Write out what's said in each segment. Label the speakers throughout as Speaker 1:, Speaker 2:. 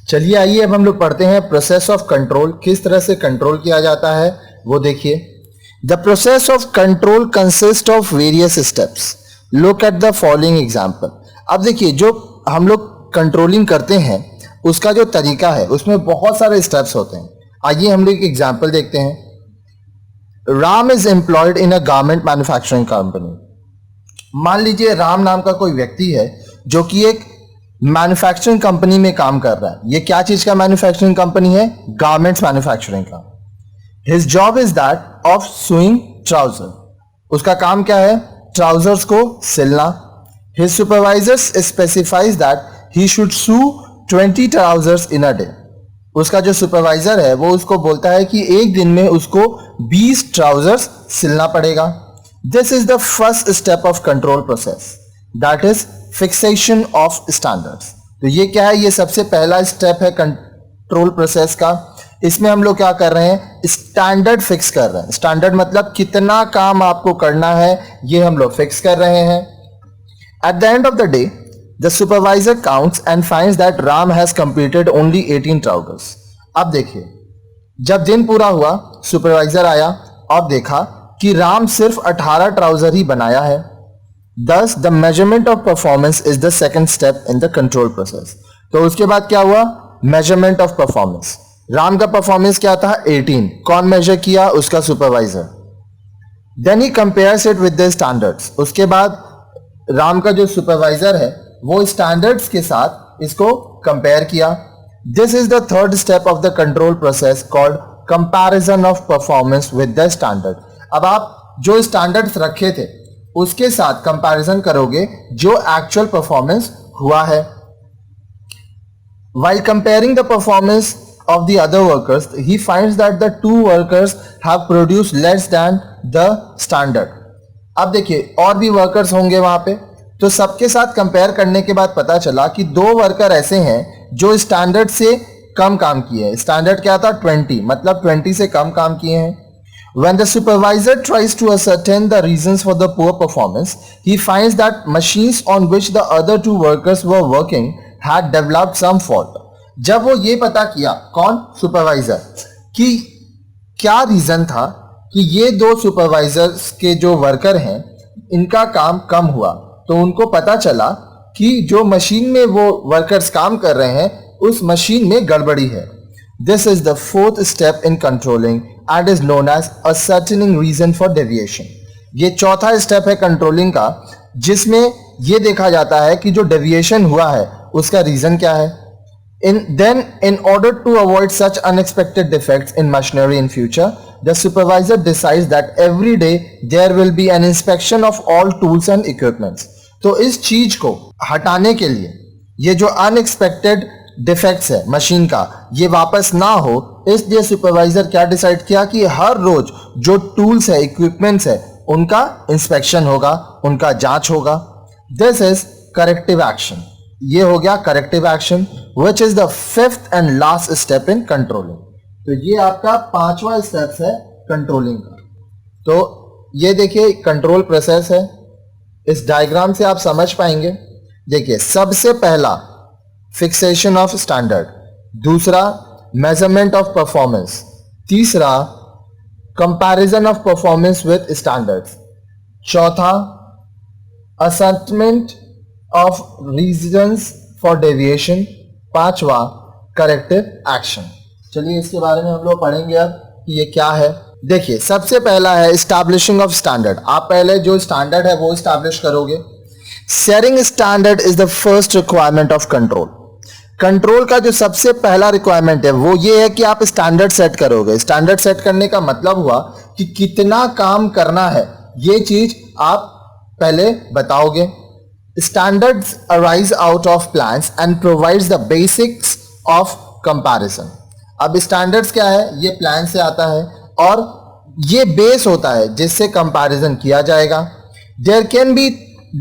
Speaker 1: चलिए आइए अब हम लोग पढ़ते हैं प्रोसेस ऑफ कंट्रोल, किस तरह से कंट्रोल किया जाता है वो देखिए। The process of control consist of various steps. Look at the following example. अब देखिए जो हम लोग कंट्रोलिंग करते हैं उसका जो तरीका है उसमें बहुत सारे स्टेप्स होते हैं। आइए हम लोग एक एग्जाम्पल देखते हैं। Ram is employed in a garment manufacturing company. मान लीजिए राम नाम का कोई व्यक्ति है जो कि एक मैन्युफैक्चरिंग कंपनी में काम कर रहा है। ये क्या चीज का मैन्युफैक्चरिंग कंपनी है? गारमेंट्स मैन्युफैक्चरिंग का। His job is that of sewing trouser. उसका काम क्या है? ट्राउजर्स को सिलना। His supervisors specifies that he should sew 20 trousers in a day. उसका जो सुपरवाइजर है वो उसको बोलता है कि एक दिन में उसको 20 ट्राउजर्स सिलना पड़ेगा। This is the first step of control process, that is fixation of standards. तो ये क्या है? ये सबसे पहला स्टेप है कंट्रोल प्रोसेस का। इसमें हम लोग क्या कर रहे हैं? स्टैंडर्ड फिक्स कर रहे हैं। स्टैंडर्ड मतलब कितना काम आपको करना है ये हम लोग फिक्स कर रहे हैं। At the end of the day the supervisor counts and finds that Ram has completed only 18 trousers. अब देखिए जब दिन पूरा हुआ सुपरवाइजर आया और देखा कि राम सिर्फ 18 ट्राउजर ही बनाया है। Thus, the measurement of performance is the second step in the control process. तो उसके बाद क्या हुआ? Measurement of performance. राम का परफॉर्मेंस क्या था? 18। कौन मेजर किया? उसका supervisor. Then he compares it with the standards. उसके बाद राम का जो सुपरवाइजर है वो स्टैंडर्ड्स के साथ इसको कंपेयर किया। This is the third step of the control process called comparison of performance with the standard. अब आप जो स्टैंडर्ड्स रखे थे उसके साथ कंपैरिजन करोगे जो एक्चुअल परफॉर्मेंस हुआ है। While comparing the performance of the other workers, he finds that the two workers have produced less than the standard. अब देखिए और भी वर्कर्स होंगे वहां पे, तो सबके साथ कंपेयर करने के बाद पता चला कि 2 वर्कर ऐसे हैं जो स्टैंडर्ड से कम काम किए हैं। स्टैंडर्ड क्या था? 20, मतलब 20 से कम काम किए हैं। When the supervisor tries to ascertain the reasons for the poor performance, he finds that machines on which the other 2 workers were working had developed some fault. जब वो ये पता किया, कौन? सुपरवाइजर, कि क्या रीजन था कि ये 2 सुपरवाइजर्स के जो वर्कर हैं इनका काम कम हुआ, तो उनको पता चला कि जो मशीन में वो वर्कर्स काम कर रहे हैं उस मशीन में गड़बड़ी है। This is the fourth step in controlling and is known as ascertaining reason for deviation. ये चौथा स्टेप है कंट्रोलिंग का जिसमें ये देखा जाता है कि जो डेविएशन हुआ है उसका रीजन क्या है। In order to avoid such unexpected defects in machinery in future, the supervisor decides that every day there will be an inspection of all tools and equipments. तो इस चीज को हटाने के लिए ये जो अनएक्सपेक्टेड डिफेक्ट्स है मशीन का ये वापस ना हो, इसलिए सुपरवाइजर क्या डिसाइड किया कि हर रोज जो टूल्स है, इक्विपमेंट्स है, उनका इंस्पेक्शन होगा, उनका जांच होगा। This is corrective action. ये हो गया corrective action which is the 5th and last step in controlling. तो ये आपका 5वां स्टेप है कंट्रोलिंग का। तो ये देखिए कंट्रोल प्रोसेस है, इस डायग्राम से आप समझ पाएंगे। देखिए सबसे पहला फिक्सेशन ऑफ स्टैंडर्ड, दूसरा मेजरमेंट ऑफ परफॉर्मेंस, तीसरा comparison of performance with standards, चौथा assessment of reasons for deviation, 5वां करेक्टिव एक्शन। चलिए इसके बारे में हम लोग पढ़ेंगे अब कि ये क्या है। देखिए सबसे पहला है एस्टैब्लिशिंग ऑफ स्टैंडर्ड। आप पहले जो स्टैंडर्ड है वो एस्टैब्लिश करोगे। Setting standard is the first requirement of control. Control का जो सबसे पहला रिक्वायरमेंट है वो ये है कि आप स्टैंडर्ड सेट करोगे। स्टैंडर्ड सेट करने का मतलब हुआ कि कितना काम करना है ये चीज आप पहले बताओगे। Standards arise out of plans and provides the basics of comparison. अब स्टैंडर्ड्स क्या है? ये प्लान से आता है और ये बेस होता है जिससे कंपैरिजन किया जाएगा। There can be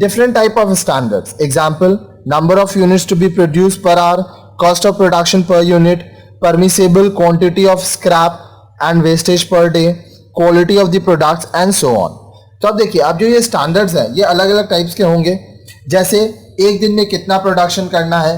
Speaker 1: different type of standards. Example, number of units to be produced per hour, cost of production per unit, permissible quantity of scrap and wastage per day, quality of the products and so on. तो अब देखिए अब जो ये standards हैं ये अलग अलग टाइप्स के होंगे। जैसे एक दिन में कितना प्रोडक्शन करना है,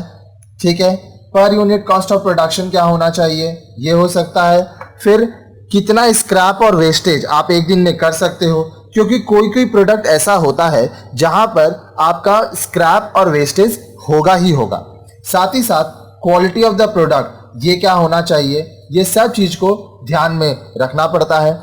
Speaker 1: ठीक है, per unit cost of production क्या होना चाहिए, ये हो सकता है। फिर कितना स्क्रैप और वेस्टेज आप एक दिन में कर सकते हो, क्योंकि कोई कोई प्रोडक्ट ऐसा होता है जहां पर आपका स्क्रैप और वेस्टेज होगा ही होगा। साथ ही साथ क्वालिटी ऑफ द प्रोडक्ट ये क्या होना चाहिए, ये सब चीज को ध्यान में रखना पड़ता है।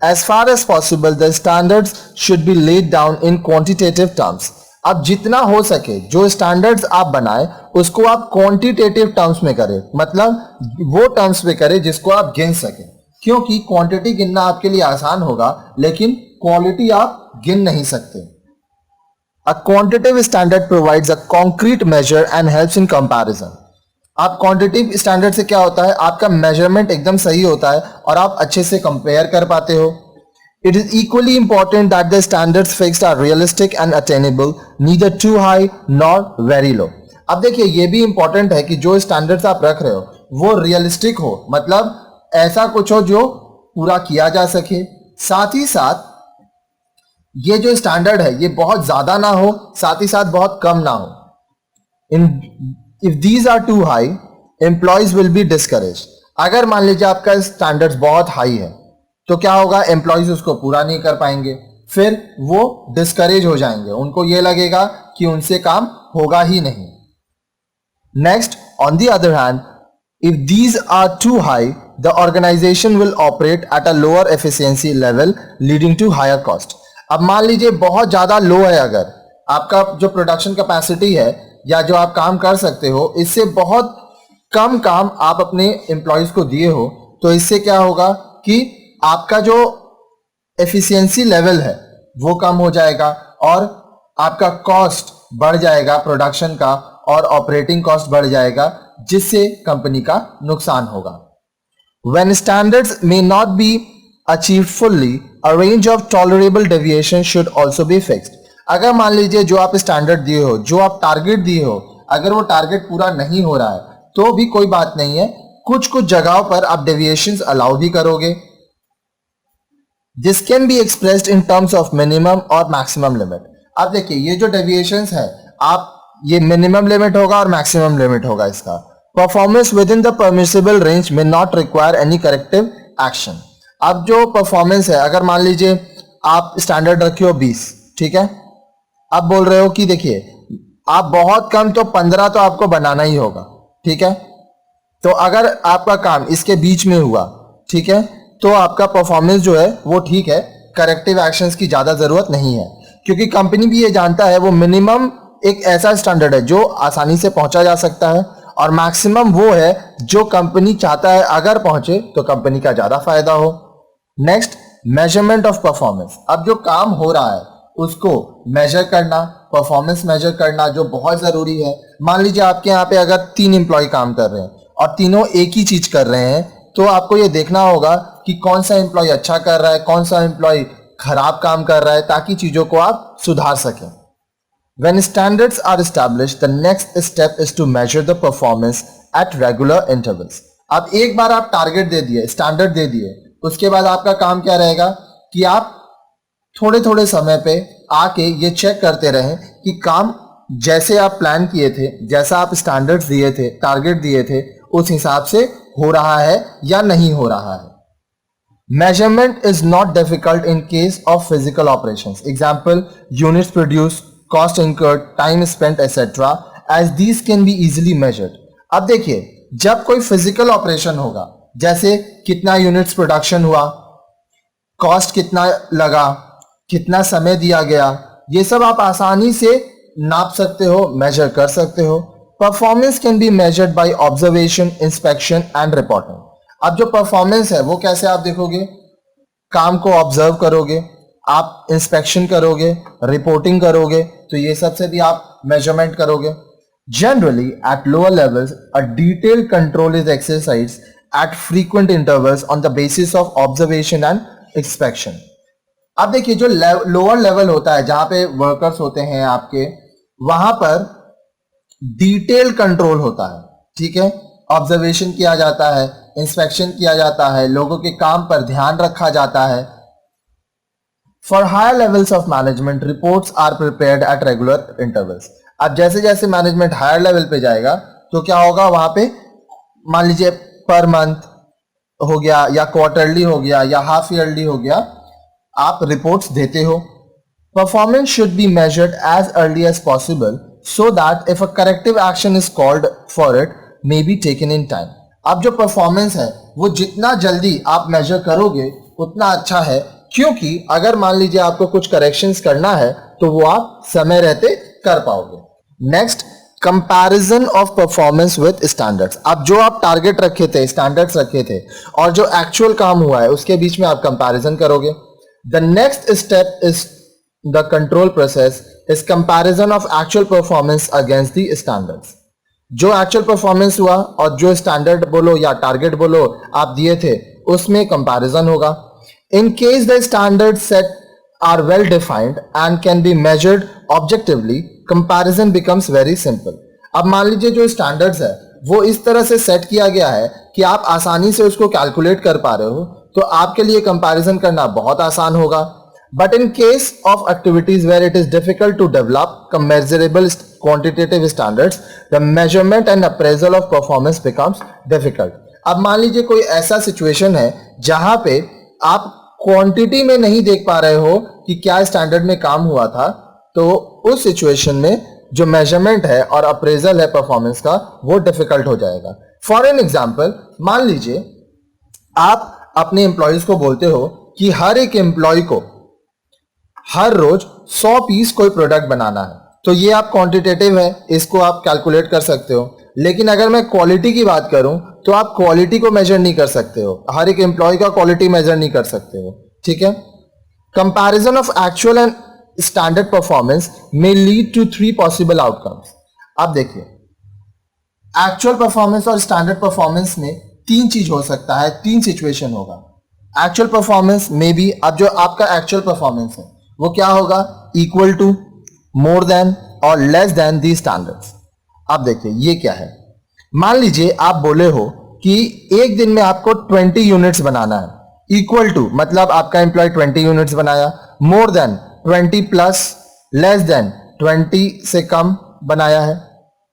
Speaker 1: As far as possible, the standards should be laid down in quantitative terms. अब जितना हो सके जो स्टैंडर्ड्स आप बनाए उसको आप क्वांटिटेटिव टर्म्स में करें, मतलब वो टर्म्स में करें जिसको आप गिन सके, क्योंकि क्वांटिटी गिनना आपके लिए आसान होगा लेकिन क्वालिटी आप गिन नहीं सकते। A quantitative standard provides a concrete measure and helps in comparison. आप क्वांटिटिव स्टैंडर्ड से क्या होता है, आपका मेजरमेंट एकदम सही होता है और आप अच्छे से कंपेयर कर पाते हो। It is equally important that the standards fixed are realistic and attainable, neither too high nor very low. अब देखिए ये भी इंपॉर्टेंट है कि जो स्टैंडर्ड्स आप रख रहे हो वो रियलिस्टिक हो, मतलब ऐसा कुछ हो जो पूरा किया जा सके। साथ ही साथ ये जो स्टैंडर्ड है ये बहुत ज्यादा ना हो, साथ ही साथ बहुत कम ना हो। If these are too high, employees will be discouraged. अगर मान लीजिए आपका स्टैंडर्ड्स बहुत हाई है तो क्या होगा, एम्प्लॉयज उसको पूरा नहीं कर पाएंगे, फिर वो डिस्करेज हो जाएंगे, उनको ये लगेगा कि उनसे काम होगा ही नहीं। Next, on the other hand, if these are too high, the organization will operate at a lower efficiency level leading to higher cost. अब मान लीजिए बहुत ज्यादा लो है, अगर आपका जो प्रोडक्शन कैपेसिटी है या जो आप काम कर सकते हो इससे बहुत कम काम आप अपने एम्प्लॉयज को दिए हो, तो इससे क्या होगा कि आपका जो एफिशिएंसी लेवल है वो कम हो जाएगा और आपका कॉस्ट बढ़ जाएगा प्रोडक्शन का, और ऑपरेटिंग कॉस्ट बढ़ जाएगा जिससे कंपनी का नुकसान होगा। When standards may not be achieved fully, a range of tolerable deviation should also be fixed. अगर मान लीजिए जो आप स्टैंडर्ड दिए हो, जो आप टारगेट दिए हो, अगर वो टारगेट पूरा नहीं हो रहा है तो भी कोई बात नहीं है, कुछ कुछ जगहों पर आप डेविएशंस अलाउ भी करोगे। This can be expressed in terms of minimum और मैक्सिमम लिमिट। अब देखिए ये जो डेविएशंस है, आप ये मिनिमम लिमिट होगा और मैक्सिमम लिमिट होगा इसका। Performance within the permissible range में not require any corrective action. अब जो परफॉर्मेंस है, अगर मान लीजिए आप स्टैंडर्ड रखे हो 20, ठीक है, आप बोल रहे हो कि देखिए आप बहुत कम तो 15 तो आपको बनाना ही होगा, ठीक है, तो अगर आपका काम इसके बीच में हुआ, ठीक है, तो आपका परफॉर्मेंस जो है वो ठीक है, करेक्टिव एक्शंस की ज्यादा जरूरत नहीं है, क्योंकि कंपनी भी ये जानता है वो मिनिमम एक ऐसा स्टैंडर्ड है जो आसानी से पहुंचा जा सकता है, और मैक्सिमम वो है जो कंपनी चाहता है अगर पहुंचे तो कंपनी का ज्यादा फायदा हो। Next, measurement of performance. अब जो काम हो रहा है उसको मेजर करना, परफॉर्मेंस मेजर करना जो बहुत जरूरी है। मान लीजिए आपके यहाँ पे अगर 3 एम्प्लॉय काम कर रहे हैं और तीनों एक ही चीज कर रहे हैं, तो आपको ये देखना होगा कि कौन सा एम्प्लॉय अच्छा कर रहा है, कौन सा एम्प्लॉय खराब काम कर रहा है, ताकि चीजों को आप सुधार सकें। When standards are established, the next step is to measure the performance at regular intervals. अब एक बार आप टारगेट दे दिए, स्टैंडर्ड दे दिए, उसके बाद आपका काम क्या रहेगा कि आप थोड़े थोड़े समय पे आके ये चेक करते रहें कि काम जैसे आप प्लान किए थे, जैसा आप स्टैंडर्ड्स दिए थे, टारगेट दिए थे, उस हिसाब से हो रहा है या नहीं हो रहा है। Measurement is not difficult in case of physical operations. Example, units produced, cost incurred, time spent, etc. as these can be easily measured. अब देखिए जब कोई फिजिकल ऑपरेशन होगा, जैसे कितना यूनिट्स प्रोडक्शन हुआ, कॉस्ट कितना लगा, कितना समय दिया गया, ये सब आप आसानी से नाप सकते हो, मेजर कर सकते हो। Performance can be measured by observation, inspection and reporting. अब जो परफॉर्मेंस है वो कैसे आप देखोगे, काम को ऑब्जर्व करोगे, आप इंस्पेक्शन करोगे, रिपोर्टिंग करोगे, तो ये सब से भी आप मेजरमेंट करोगे। Generally at lower levels a detailed control is exercised at frequent intervals on the basis of observation and inspection. अब देखिए जो लोअर लेवल होता है जहां पे वर्कर्स होते हैं आपके, वहां पर डिटेल कंट्रोल होता है, ठीक है, ऑब्जर्वेशन किया जाता है, इंस्पेक्शन किया जाता है, लोगों के काम पर ध्यान रखा जाता है। For higher levels of management reports are prepared at regular intervals. अब जैसे जैसे मैनेजमेंट हायर लेवल पे जाएगा तो क्या होगा वहां पे, मान लीजिए पर मंथ हो गया या क्वार्टरली हो गया या हाफ ईयरली हो गया, आप रिपोर्ट्स देते हो. Performance should be measured as early as possible so that if a corrective action is called for it may be taken in time. अब जो परफॉर्मेंस है वो जितना जल्दी आप मेजर करोगे उतना अच्छा है, क्योंकि अगर मान लीजिए आपको कुछ करेक्शंस करना है तो वो आप समय रहते कर पाओगे. Next, comparison of performance with standards. अब जो आप टारगेट रखे थे, स्टैंडर्ड्स रखे थे और जो एक्चुअल काम हुआ है उसके बीच में आप कंपैरिजन करोगे. The next step is the control process is comparison of actual performance against the standards. जो एक्चुअल परफॉर्मेंस हुआ और जो स्टैंडर्ड बोलो या टारगेट बोलो आप दिए थे उसमें कंपैरिजन होगा. In case the standard set are well defined and can be measured objectively, comparison becomes very simple. अब मान लीजिए जो स्टैंडर्ड्स है वो इस तरह से सेट किया गया है कि आप आसानी से उसको कैलकुलेट कर पा रहे हो, तो आपके लिए कंपैरिजन करना बहुत आसान होगा. But in case of activities where it is difficult to develop measurable quantitative standards, the measurement and appraisal of performance becomes difficult. अब मान लीजिए कोई ऐसा सिचुएशन है जहां पे आप क्वांटिटी में नहीं देख पा रहे हो कि क्या स्टैंडर्ड में काम हुआ था, तो उस सिचुएशन में जो मेजरमेंट है और अप्रेजल है परफॉर्मेंस का वो डिफिकल्ट हो जाएगा. फॉर एन एग्जांपल, मान लीजिए आप अपने एम्प्लॉयज को बोलते हो कि हर एक एम्प्लॉय को हर रोज 100 पीस कोई प्रोडक्ट बनाना है, तो ये आप क्वांटिटेटिव है, इसको आप कैलकुलेट कर सकते हो. लेकिन अगर मैं क्वालिटी की बात करूं तो आप क्वालिटी को मेजर नहीं कर सकते हो, हर एक एम्प्लॉय का क्वालिटी मेजर नहीं कर सकते हो. ठीक है. Comparison of actual and standard performance may lead to 3 possible outcomes. अब देखिए, एक्चुअल परफॉर्मेंस और स्टैंडर्ड परफॉर्मेंस में 3 चीज हो सकता है, 3 सिचुएशन होगा. एक्चुअल परफॉर्मेंस में भी, अब जो आपका एक्चुअल परफॉर्मेंस है वो क्या होगा, इक्वल टू, मोर देन और लेस देन दी स्टैंडर्ड्स. अब देखिए ये क्या है. मान लीजिए आप बोले हो कि एक दिन में आपको 20 यूनिट्स बनाना है. इक्वल टू मतलब आपका एम्प्लॉय 20 यूनिट्स बनाया, more than 20 plus, less than 20 से कम बनाया है,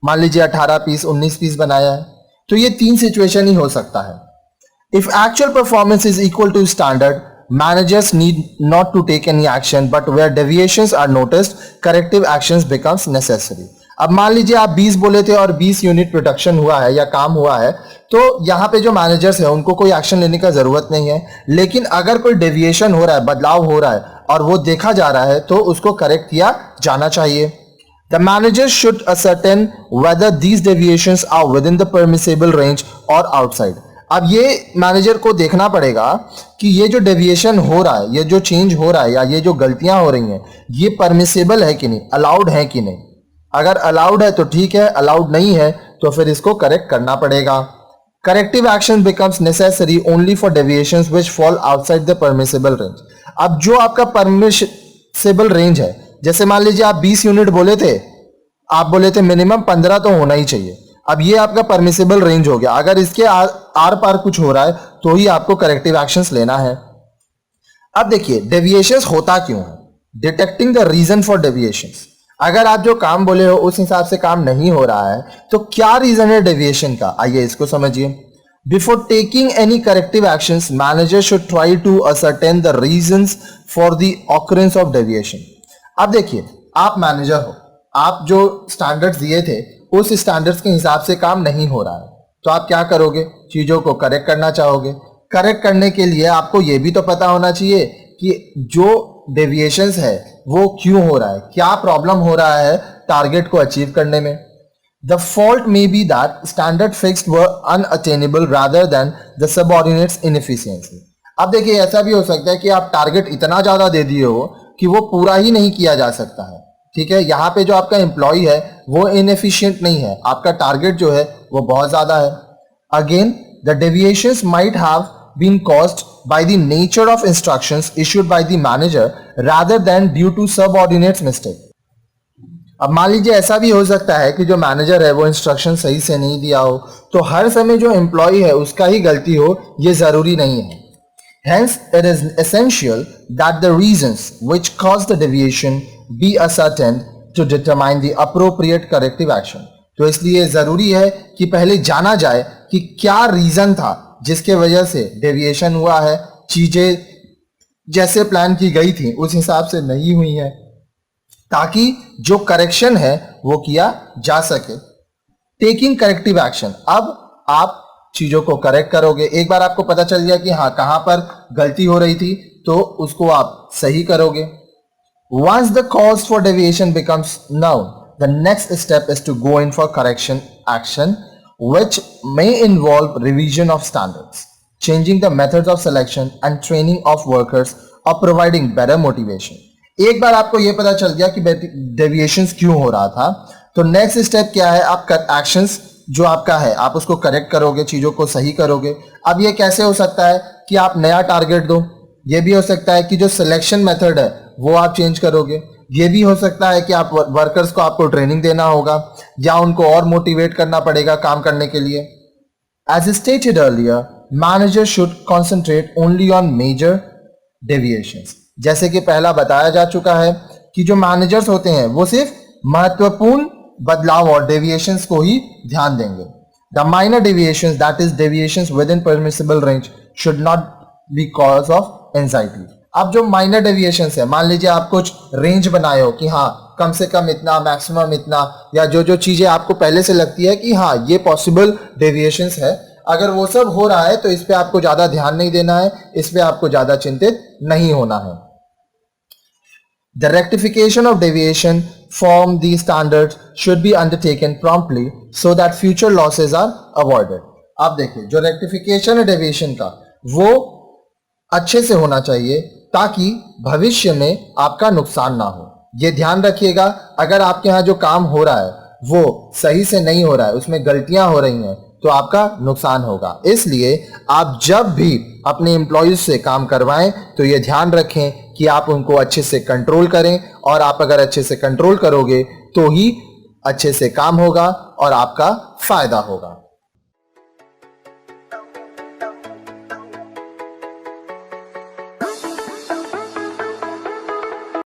Speaker 1: मान लीजिए 18 पीस 19 पीस बनाया है. तो ये 3 सिचुएशन ही हो सकता है. If actual performance is equal to standard, managers need not to take any action, but where deviations are noticed, corrective actions becomes necessary. अब मान लीजिए आप 20 बोले थे और 20 यूनिट प्रोडक्शन हुआ है या काम हुआ है, तो यहाँ पे जो मैनेजर्स है उनको कोई एक्शन लेने का जरूरत नहीं है. लेकिन अगर कोई डेविएशन हो रहा है, बदलाव हो रहा है और वो देखा जा रहा है, तो उसको करेक्ट किया जाना चाहिए. The managers should ascertain whether these deviations are within the permissible range or outside. अब ये मैनेजर को देखना पड़ेगा कि ये जो डेविएशन हो रहा है, ये जो चेंज हो रहा है या ये जो गलतियां हो रही हैं, ये परमिसेबल है कि नहीं, अलाउड है कि नहीं. अगर अलाउड है तो ठीक है, अलाउड नहीं है तो फिर इसको करेक्ट करना पड़ेगा. Corrective action becomes necessary only for deviations which fall outside the permissible range. अब जो आपका परमिसेबल रेंज है, जैसे मान लीजिए आप 20 यूनिट बोले थे, आप बोले थे मिनिमम 15 तो होना ही चाहिए. अब ये आपका परमिसेबल रेंज हो गया. अगर इसके आर पार कुछ हो रहा है तो ही आपको करेक्टिव एक्शंस लेना है. अब देखिए डेविएशंस होता क्यों है, detecting the reason for deviations. अगर आप जो काम बोले हो उस हिसाब से काम नहीं हो रहा है तो क्या रीजन है डेविएशन का, आइए इसको समझिए. Before taking any corrective actions, manager should try to ascertain the reasons for the occurrence of deviation. अब देखिए आप मैनेजर हो, आप जो स्टैंडर्ड्स दिए थे उस स्टैंडर्ड्स के हिसाब से काम नहीं हो रहा है, तो आप क्या करोगे, चीजों को करेक्ट करना चाहोगे. करेक्ट करने के लिए आपको यह भी तो पता होना चाहिए कि जो डेविएशंस है वो क्यों हो रहा है, क्या प्रॉब्लम हो रहा है टारगेट को अचीव करने में. The fault may be that standard fixed were unattainable rather than the subordinates inefficiency. अब देखिए ऐसा भी हो सकता है कि आप टारगेट इतना ज्यादा दे दिए हो कि वो पूरा ही नहीं किया जा सकता है. ठीक है, यहाँ पे जो आपका एम्प्लॉय है वो इनएफिशिएंट नहीं है, आपका टारगेट जो है वो बहुत ज्यादा है. Again the deviations might have been caused by the nature of instructions issued by the manager rather than due to subordinates mistake. अब मान लीजिए ऐसा भी हो सकता है कि जो मैनेजर है वो इंस्ट्रक्शन सही से नहीं दिया हो, तो हर समय जो एम्प्लॉय है उसका ही गलती हो ये जरूरी नहीं है. Hence it is essential that the reasons which cause the deviation be ascertained to determine the appropriate corrective action. तो इसलिए जरूरी है कि पहले जाना जाए कि क्या रीजन था जिसके वजह से डेविएशन हुआ है, चीजें जैसे प्लान की गई थी उस हिसाब से नहीं हुई है, ताकि जो करेक्शन है वो किया जा सके। टेकिंग करेक्टिव एक्शन, अब आप चीजों को करेक्ट करोगे। एक बार आपको पता चल गया कि हाँ कहां पर गलती हो रही थी तो उसको आप सही करोगे। Once the cause for deviation becomes known, the next step is to go in for correction action, which may involve revision of standards, changing the methods of selection and training of workers, or providing better motivation. एक बार आपको ये पता चल गया कि deviations क्यों हो रहा था, तो नेक्स्ट स्टेप क्या है, आप एक्शंस जो आपका है आप उसको करेक्ट करोगे, चीजों को सही करोगे। अब ये कैसे हो सकता है कि आप नया टारगेट दो, ये भी हो सकता है कि जो सिलेक्शन मेथड है वो आप चेंज करोगे, ये भी हो सकता है कि आप वर्कर्स को आपको ट्रेनिंग देना होगा या उनको और मोटिवेट करना पड़ेगा काम करने के लिए। As stated earlier, manager should concentrate only on major deviations. जैसे कि पहला बताया जा चुका है कि जो मैनेजर्स होते हैं वो सिर्फ महत्वपूर्ण बदलाव और डेविएशंस को ही ध्यान देंगे। The minor deviations, that is deviations with in permissible range, should not be cause of anxiety. अब जो माइनर डेविएशंस है, मान लीजिए आप कुछ रेंज बनाए हो कि हाँ कम से कम इतना, मैक्सिमम इतना, या जो चीजें आपको पहले से लगती है कि हाँ ये पॉसिबल डेविएशंस है, अगर वो सब हो रहा है तो इस पे आपको ज्यादा ध्यान नहीं देना है, इस पे आपको ज्यादा चिंतित नहीं होना है। The rectification of deviation from these standards should be undertaken promptly so that future losses are avoided. आप देखिए जो रेक्टिफिकेशन है डेविएशन का वो अच्छे से होना चाहिए ताकि भविष्य में आपका नुकसान ना हो। ये ध्यान रखिएगा, अगर आपके यहाँ जो काम हो रहा है वो सही से नहीं हो रहा है, उसमें गलतियां हो रही हैं, तो आपका नुकसान होगा। इसलिए आप जब भी अपने एम्प्लॉयज से काम करवाएं तो ये ध्यान रखें कि आप उनको अच्छे से कंट्रोल करें, और आप अगर अच्छे से कंट्रोल करोगे तो ही अच्छे से काम होगा और आपका फायदा होगा।